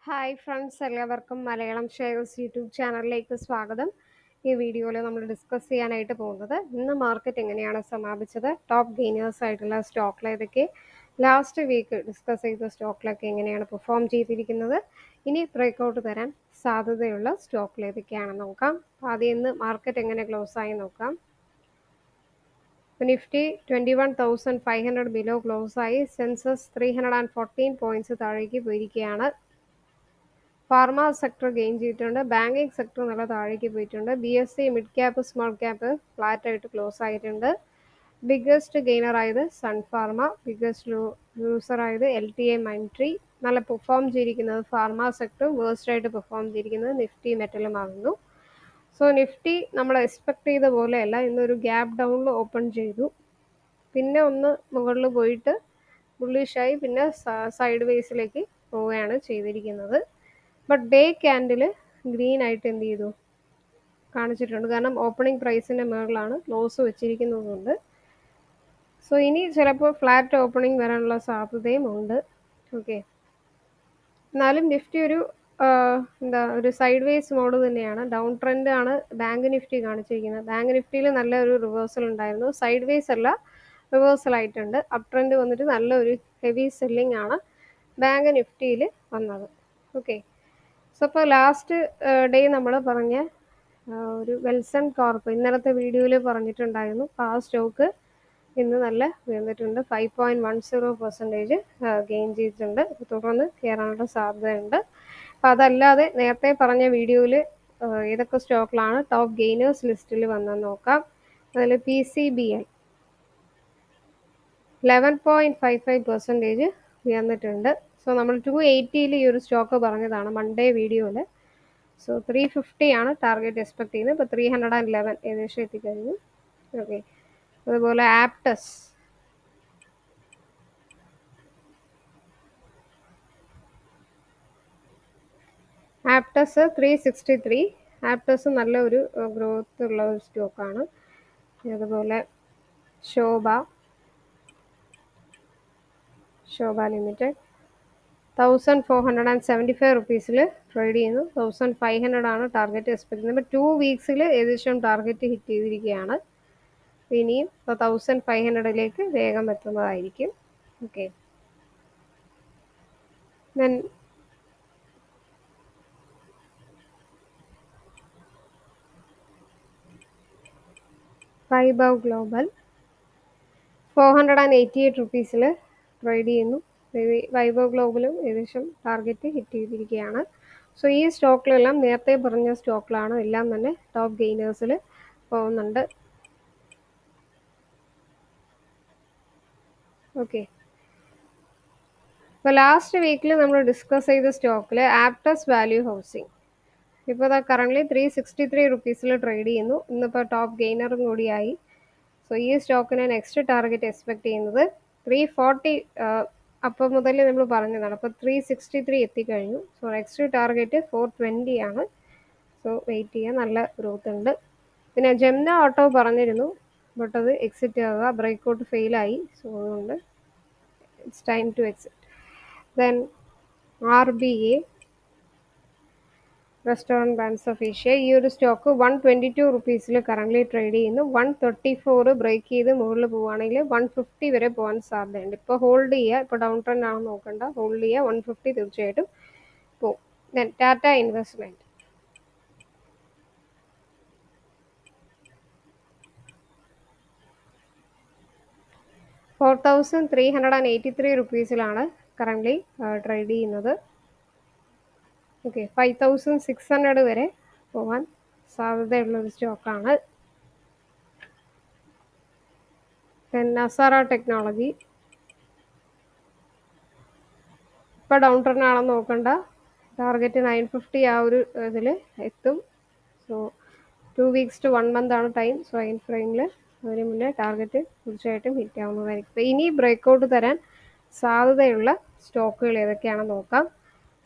Hi friends, എല്ലാവർക്കും Malayalam shares YouTube ചാനലിലേക്ക് സ്വാഗതം. ഈ വീഡിയോയിൽ നമ്മൾ ഡിസ്കസ് ചെയ്യാനായിട്ട് പോകുന്നത് ഇന്ന് മാർക്കറ്റ് എങ്ങനെയാണ് സമാപിച്ചത്, ടോപ്പ് ഗെയിനേഴ്സ് ആയിട്ടുള്ള സ്റ്റോക്കിൽ ഏതൊക്കെ, ലാസ്റ്റ് വീക്ക് ഡിസ്കസ് ചെയ്ത സ്റ്റോക്കിലൊക്കെ എങ്ങനെയാണ് പെർഫോം ചെയ്തിരിക്കുന്നത്, ഇനി ബ്രേക്ക്ഔട്ട് തരാൻ സാധ്യതയുള്ള സ്റ്റോക്കിൽ ഏതൊക്കെയാണെന്ന് നോക്കാം. ആദ്യം ഇന്ന് മാർക്കറ്റ് എങ്ങനെ ക്ലോസ് ആയി നോക്കാം. നിഫ്റ്റി 21,500 ബിലോ ക്ലോസ് ആയി. സെൻസസ് 314 പോയിന്റ്സ് താഴേക്ക് പോയിരിക്കുകയാണ്. ഫാർമ സെക്ടർ ഗെയിൻ ചെയ്തിട്ടുണ്ട്. ബാങ്കിങ് സെക്ടർ നല്ല താഴേക്ക് പോയിട്ടുണ്ട്. BSE mid cap small cap flat ആയിട്ട് ക്ലോസ് ആയിട്ടുണ്ട്. ബിഗ്ഗസ്റ്റ് ഗെയിനർ ആയത് സൺ ഫാർമ, ബിഗ്ഗസ്റ്റ് ലൂസർ ആയത് LTI മൈൻട്രി. നല്ല പെർഫോം ചെയ്തിരിക്കുന്നത് ഫാർമ സെക്ടറും, വേഴ്സ്റ്റ് ആയിട്ട് പെർഫോം ചെയ്തിരിക്കുന്നത് നിഫ്റ്റി മെറ്റലും ആകുന്നു. സോ നിഫ്റ്റി നമ്മൾ എക്സ്പെക്ട് ചെയ്ത പോലെയല്ല, ഇന്നൊരു ഗ്യാപ്പ് ഡൗണിൽ ഓപ്പൺ ചെയ്തു, പിന്നെ ഒന്ന് മുകളിൽ പോയിട്ട് ബുള്ളിഷായി, പിന്നെ സൈഡ് വേസിലേക്ക് പോവുകയാണ് ചെയ്തിരിക്കുന്നത്. ബട്ട് ഡേ ക്യാൻഡിൽ ഗ്രീൻ ആയിട്ട് എന്ത് ചെയ്തു കാണിച്ചിട്ടുണ്ട്, കാരണം ഓപ്പണിംഗ് പ്രൈസിൻ്റെ മുകളിലാണ് ലോസ് വെച്ചിരിക്കുന്നതുകൊണ്ട്. സോ ഇനി ചിലപ്പോൾ ഫ്ലാറ്റ് ഓപ്പണിംഗ് വരാനുള്ള സാധ്യതയും ഉണ്ട്. ഓക്കെ, എന്നാലും നിഫ്റ്റി ഒരു സൈഡ് വേസ് മോഡ് തന്നെയാണ്. ഡൗൺ ട്രെൻഡ് ആണ് ബാങ്ക് നിഫ്റ്റി കാണിച്ചിരിക്കുന്നത്. ബാങ്ക് നിഫ്റ്റിയിൽ നല്ലൊരു റിവേഴ്സൽ ഉണ്ടായിരുന്നു, സൈഡ് വേസ് അല്ല, റിവേഴ്സൽ ആയിട്ടുണ്ട്. അപ് ട്രെൻഡ് വന്നിട്ട് നല്ലൊരു ഹെവി സെല്ലിംഗ് ആണ് ബാങ്ക് നിഫ്റ്റിയിൽ വന്നത്. ഓക്കെ, സോ ഇപ്പോൾ ലാസ്റ്റ് ഡേ നമ്മൾ പറഞ്ഞ ഒരു വെൽസൺ കോർപ്പ് ഇന്നലത്തെ വീഡിയോയിൽ പറഞ്ഞിട്ടുണ്ടായിരുന്നു. അപ്പോൾ ആ സ്റ്റോക്ക് ഇന്ന് നല്ല ഉയർന്നിട്ടുണ്ട്. 5.10% ഗെയിൻ ചെയ്തിട്ടുണ്ട്. തുടർന്ന് കയറാനുള്ള സാധ്യതയുണ്ട്. അപ്പം അതല്ലാതെ നേരത്തെ പറഞ്ഞ വീഡിയോയിൽ ഏതൊക്കെ സ്റ്റോക്കിലാണ് ടോപ്പ് ഗെയിനേഴ്സ് ലിസ്റ്റിൽ വന്നെന്ന് നോക്കാം. അതിൽ PCBL 11.55% ഉയർന്നിട്ടുണ്ട്. സോ നമ്മൾ 280 ഈ ഒരു സ്റ്റോക്ക് പറഞ്ഞതാണ് മൺഡേ വീഡിയോയിൽ. സോ 350 ആണ് ടാർഗറ്റ് എക്സ്പെക്ട് ചെയ്യുന്നത്. ഇപ്പോൾ 311 ഏകദേശം എത്തിക്കഴിഞ്ഞു. ഓക്കെ, അതുപോലെ ആപ്റ്റസ് 363. ആപ്റ്റസ് നല്ല ഒരു ഗ്രോത്ത് ഉള്ള ഒരു സ്റ്റോക്കാണ്. അതുപോലെ ശോഭ ലിമിറ്റഡ് 1475 റുപ്പീസിൽ ട്രേഡ് ചെയ്യുന്നു. 1500 ആണ് ടാർഗറ്റ് എക്സ്പെക്ട് ചെയ്യുന്നത്. 2 വീക്സിൽ ഏകദേശം ടാർഗറ്റ് ഹിറ്റ് ചെയ്തിരിക്കുകയാണ്. ഇനിയും 1500 വേഗം എത്തുന്നതായിരിക്കും. ഓക്കെ, ദെൻ വൈഭവ് ഗ്ലോബൽ 488 റുപ്പീസിൽ ട്രേഡ് ചെയ്യുന്നു. വൈഭവ് ഗ്ലോബലും ഏകദേശം ടാർഗറ്റ് ഹിറ്റ് ചെയ്തിരിക്കുകയാണ്. സോ ഈ സ്റ്റോക്കിലെല്ലാം നേരത്തെ പറഞ്ഞ സ്റ്റോക്കിലാണ്, എല്ലാം തന്നെ ടോപ്പ് ഗെയിനേഴ്സിൽ പോകുന്നുണ്ട്. ഓക്കെ, ഇപ്പോൾ ലാസ്റ്റ് വീക്കിൽ നമ്മൾ ഡിസ്കസ് ചെയ്ത സ്റ്റോക്കിൽ ആപ്റ്റസ് വാല്യൂ ഹൗസിംഗ് ഇപ്പോൾ കറൻ്റ്ലി 363 റുപ്പീസിൽ ട്രേഡ് ചെയ്യുന്നു. ഇന്നിപ്പോൾ ടോപ്പ് ഗെയിനറും കൂടിയായി. സോ ഈ സ്റ്റോക്കിന് നെക്സ്റ്റ് ടാർഗറ്റ് എക്സ്പെക്ട് ചെയ്യുന്നത് 340. അപ്പോൾ മുതൽ നമ്മൾ പറഞ്ഞതാണ്. അപ്പോൾ 363 എത്തിക്കഴിഞ്ഞു. സോ നെക്സ്റ്റ് ടാർഗറ്റ് 420 ആണ്. സോ വെയിറ്റ് ചെയ്യാൻ നല്ല ഗ്രോത്ത് ഉണ്ട്. പിന്നെ ജംന ഓട്ടോ പറഞ്ഞിരുന്നു, ബട്ട് അത് എക്സിറ്റ് ആവുക, ബ്രേക്ക്ഔട്ട് ഫെയിലായി. സോ അതുകൊണ്ട് it's time to exit. Then RBA restaurant brands of Asia, ഈ ഒരു സ്റ്റോക്ക് 122 റുപ്പീസിൽ കറൻ്റ്ലി ട്രേഡ് ചെയ്യുന്നു. 134 ബ്രേക്ക് ചെയ്ത് മുകളിൽ പോവുകയാണെങ്കിൽ 150 വരെ പോകാൻ സാധ്യതയുണ്ട്. ഇപ്പോൾ ഹോൾഡ് ചെയ്യുക, ഇപ്പോൾ ഡൗൺ ട്രെൻഡ് ആണെന്ന് നോക്കണ്ട, ഹോൾഡ് ചെയ്യുക. 150 തീർച്ചയായിട്ടും പോകും. ദെൻ ടാറ്റ ഇൻവെസ്റ്റ്മെൻറ്റ് 4383 റുപ്പീസിലാണ് കറൻ്റ്ലി ട്രേഡ് ചെയ്യുന്നത്. ഓക്കെ, 5600 വരെ പോകാൻ സാധ്യതയുള്ളൊരു സ്റ്റോക്കാണ്. ദെൻ നസാറ ടെക്നോളജി ഇപ്പോൾ ഡൗൺ ട്രെൻഡ് ആണെന്ന് നോക്കണ്ട, ടാർഗറ്റ് 950 ആ ഒരു ഇതിൽ എത്തും. സോ 2 വീക്സ് ടു 1 മന്ത് ആണ് ടൈം. സോ ടൈം ഫ്രെയിമിൽ അതിന് മുന്നേ ടാർഗറ്റ് തീർച്ചയായിട്ടും ഹിറ്റ് ആവുന്നതായിരിക്കും. അപ്പോൾ ഇനി ബ്രേക്ക്ഔട്ട് തരാൻ സാധ്യതയുള്ള സ്റ്റോക്കുകൾ ഏതൊക്കെയാണെന്ന് നോക്കാം.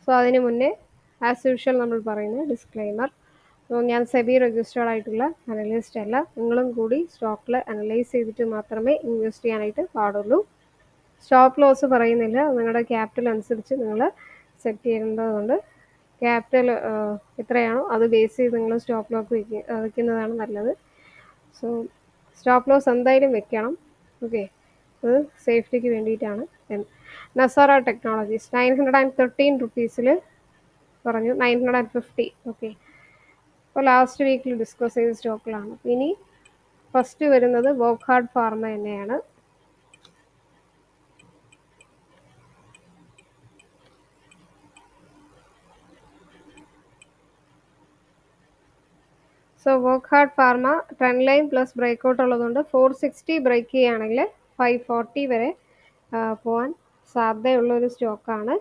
സോ അതിന് മുന്നേ ആസ് യൂഷ്വൽ നമ്മൾ പറയുന്ന ഡിസ്ക്ലെയിമർ, ഞാൻ സെബി രജിസ്റ്റേർഡ് ആയിട്ടുള്ള അനലിസ്റ്റ് അല്ല. നിങ്ങളും കൂടി സ്റ്റോക്കിൽ അനലൈസ് ചെയ്തിട്ട് മാത്രമേ ഇൻവെസ്റ്റ് ചെയ്യാനായിട്ട് പാടുള്ളൂ. സ്റ്റോപ്പ് ലോസ് പറയുന്നില്ല, നിങ്ങളുടെ ക്യാപിറ്റൽ അനുസരിച്ച് നിങ്ങൾ സെറ്റ് ചെയ്യേണ്ടതുണ്ട്. ക്യാപിറ്റൽ എത്രയാണോ അത് ബേസ് ചെയ്ത് നിങ്ങൾ സ്റ്റോപ്പ് ലോക്ക് വയ്ക്കുന്നതാണ് നല്ലത്. സോ സ്റ്റോപ്പ് ലോസ് എന്തായാലും വെക്കണം. ഓക്കെ, അത് സേഫ്റ്റിക്ക് വേണ്ടിയിട്ടാണ്. നസാറ ടെക്നോളജീസ് 913 റുപ്പീസിൽ പറഞ്ഞു, 950. ഓക്കെ, അപ്പോൾ ലാസ്റ്റ് വീക്കിൽ ഡിസ്കസ് ചെയ്ത സ്റ്റോക്കിലാണ്. ഇനി ഫസ്റ്റ് വരുന്നത് വോക്ഹാർഡ് ഫാർമ തന്നെയാണ്. സോ Wockhardt pharma trend line plus breakout ഉള്ളതുകൊണ്ട് 460 ബ്രേക്ക് ചെയ്യുകയാണെങ്കിൽ 540 വരെ പോകാൻ സാധ്യതയുള്ള ഒരു സ്റ്റോക്കാണ്.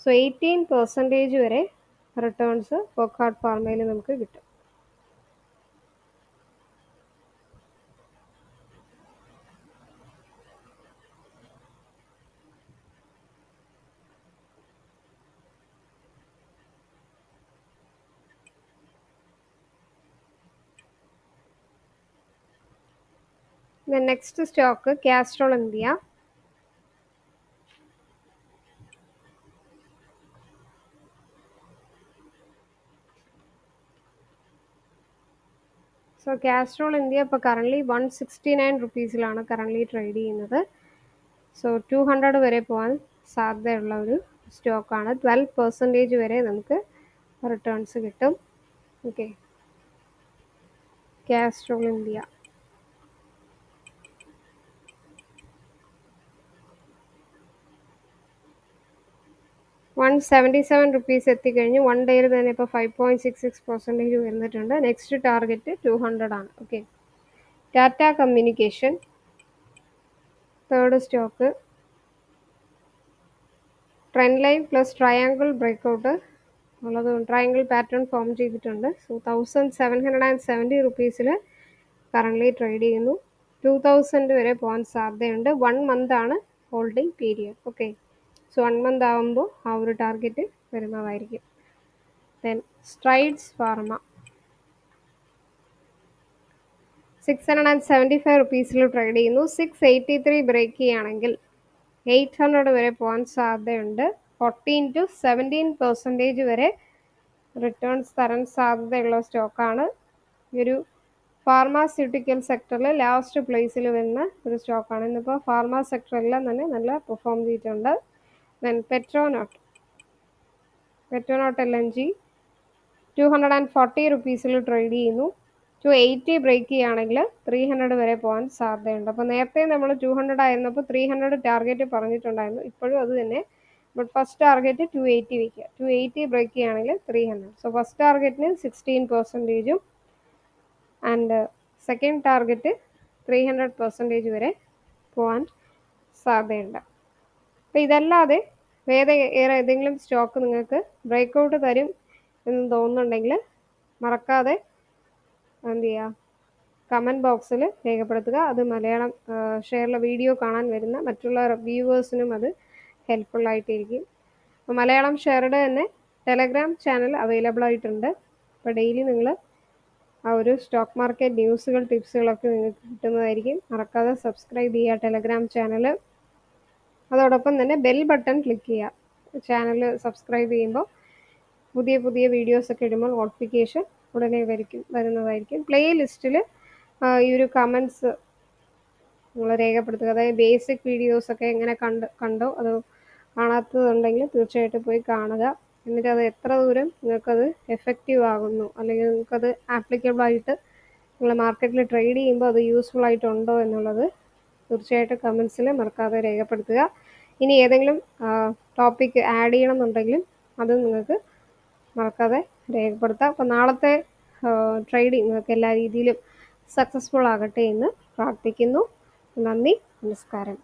സോ 18% വരെ റിട്ടേൺസ് വോക്ഹാർഡ് ഫാർമയിൽ നമുക്ക് കിട്ടും. Next stock Castrol India. So Castrol India ഇപ്പോൾ കറൻ്റ്ലി 169 റുപ്പീസിലാണ് കറൻ്റ്ലി ട്രേഡ് ചെയ്യുന്നത്. സോ 200 വരെ പോകാൻ സാധ്യതയുള്ള ഒരു സ്റ്റോക്കാണ്. 12% വരെ നമുക്ക് റിട്ടേൺസ് കിട്ടും. Okay, Castrol India. ₹177 എത്തിക്കഴിഞ്ഞു. 1 ഡേയിൽ തന്നെ ഇപ്പോൾ 5.66% വരുന്നിട്ടുണ്ട്. നെക്സ്റ്റ് ടാർഗറ്റ് 200 ആണ്. Okay, Tata communication third stock. Trend line plus triangle breakout ഉള്ളത്, ട്രയാങ്കിൾ പാറ്റേൺ ഫോം ചെയ്തിട്ടുണ്ട്. സോ 1770 റുപ്പീസിൽ കറൻ്റ്ലി ട്രേഡ് ചെയ്യുന്നു. 2000 വരെ പോകാൻ സാധ്യതയുണ്ട്. 1 മന്ത് ആണ് holding period. Okay, so 1 month ആകുമ്പോൾ ആ ഒരു ടാർഗറ്റ് വരുന്നതായിരിക്കും. ദെൻ സ്ട്രൈഡ്സ് ഫാർമ 675 റുപ്പീസിൽ ട്രേഡ് ചെയ്യുന്നു. 683 ബ്രേക്ക് ചെയ്യുകയാണെങ്കിൽ 800 വരെ പോകാൻ സാധ്യതയുണ്ട്. 14 to 17% വരെ റിട്ടേൺസ് തരാൻ സാധ്യതയുള്ള സ്റ്റോക്കാണ്. ഈ ഒരു ഫാർമാസ്യൂട്ടിക്കൽ സെക്ടറിൽ ലാസ്റ്റ് പ്ലേസിൽ വരുന്ന ഒരു സ്റ്റോക്കാണ്. ഇന്നിപ്പോൾ ഫാർമ സെക്ടറെല്ലാം തന്നെ നല്ല പെർഫോം ചെയ്തിട്ടുണ്ട്. ദെൻ പെട്രോനോട്ട് LNG 240 റുപ്പീസിൽ ട്രേഡ് ചെയ്യുന്നു. 280 ബ്രേക്ക് ചെയ്യുകയാണെങ്കിൽ 300 വരെ പോകാൻ സാധ്യതയുണ്ട്. അപ്പോൾ നേരത്തെ നമ്മൾ 200 ആയിരുന്നപ്പോൾ 300 ടാർഗറ്റ് പറഞ്ഞിട്ടുണ്ടായിരുന്നു. ഇപ്പോഴും അത് തന്നെ. ബട്ട് ഫസ്റ്റ് ടാർഗറ്റ് 280 വയ്ക്കുക. 280 ബ്രേക്ക് ചെയ്യുകയാണെങ്കിൽ 300. സോ ഫസ്റ്റ് ടാർഗറ്റിന് 16%, ആൻഡ് സെക്കൻഡ് ടാർഗറ്റ് 300% വരെ പോകാൻ സാധ്യതയുണ്ട്. അപ്പോൾ ഇതല്ലാതെ വേറെ ഏതെങ്കിലും സ്റ്റോക്ക് നിങ്ങൾക്ക് ബ്രേക്കൗട്ട് തരും എന്ന് തോന്നുന്നുണ്ടെങ്കിൽ മറക്കാതെ എന്ത് ചെയ്യുക, കമൻറ്റ് ബോക്സിൽ രേഖപ്പെടുത്തുക. അത് മലയാളം ഷെയറിലെ വീഡിയോ കാണാൻ വരുന്ന മറ്റുള്ള വ്യൂവേഴ്സിനും അത് ഹെൽപ്ഫുള്ളായിട്ടിരിക്കും. അപ്പോൾ മലയാളം ഷെയറുടെ തന്നെ ടെലഗ്രാം ചാനൽ അവൈലബിൾ ആയിട്ടുണ്ട്. അപ്പോൾ ഡെയിലി നിങ്ങൾ ആ ഒരു സ്റ്റോക്ക് മാർക്കറ്റ് ന്യൂസുകൾ, ടിപ്സുകളൊക്കെ നിങ്ങൾക്ക് കിട്ടുന്നതായിരിക്കും. മറക്കാതെ സബ്സ്ക്രൈബ് ചെയ്യുക ടെലഗ്രാം ചാനൽ. അതോടൊപ്പം തന്നെ ബെൽ ബട്ടൺ ക്ലിക്ക് ചെയ്യുക. ചാനൽ സബ്സ്ക്രൈബ് ചെയ്യുമ്പോൾ പുതിയ പുതിയ വീഡിയോസൊക്കെ ഇടുമ്പോൾ നോട്ടിഫിക്കേഷൻ ഉടനെ വരുന്നതായിരിക്കും. പ്ലേലിസ്റ്റിൽ ഈ ഒരു കമൻസ് നിങ്ങൾ രേഖപ്പെടുത്തുക. അതായത് ബേസിക് വീഡിയോസൊക്കെ എങ്ങനെ കണ്ടോ അത് കാണാത്തതുണ്ടെങ്കിൽ തീർച്ചയായിട്ടും പോയി കാണുക. എന്നിട്ട് അത് എത്ര ദൂരം നിങ്ങൾക്കത് എഫക്റ്റീവ് ആകുന്നു, അല്ലെങ്കിൽ നിങ്ങൾക്കത് ആപ്ലിക്കബിളായിട്ട് നിങ്ങൾ മാർക്കറ്റിൽ ട്രേഡ് ചെയ്യുമ്പോൾ അത് യൂസ്ഫുൾ ആയിട്ടുണ്ടോ എന്നുള്ളത് തീർച്ചയായിട്ടും കമൻസിൽ മറക്കാതെ രേഖപ്പെടുത്തുക. ഇനി ഏതെങ്കിലും ടോപ്പിക്ക് ആഡ് ചെയ്യണമെന്നുണ്ടെങ്കിലും അത് നിങ്ങൾക്ക് മറക്കാതെ രേഖപ്പെടുത്താം. അപ്പോൾ നാളത്തെ ട്രേഡിംഗ് നിങ്ങൾക്ക് എല്ലാ രീതിയിലും സക്സസ്ഫുൾ ആകട്ടെ എന്ന് പ്രാർത്ഥിക്കുന്നു. നന്ദി, നമസ്കാരം.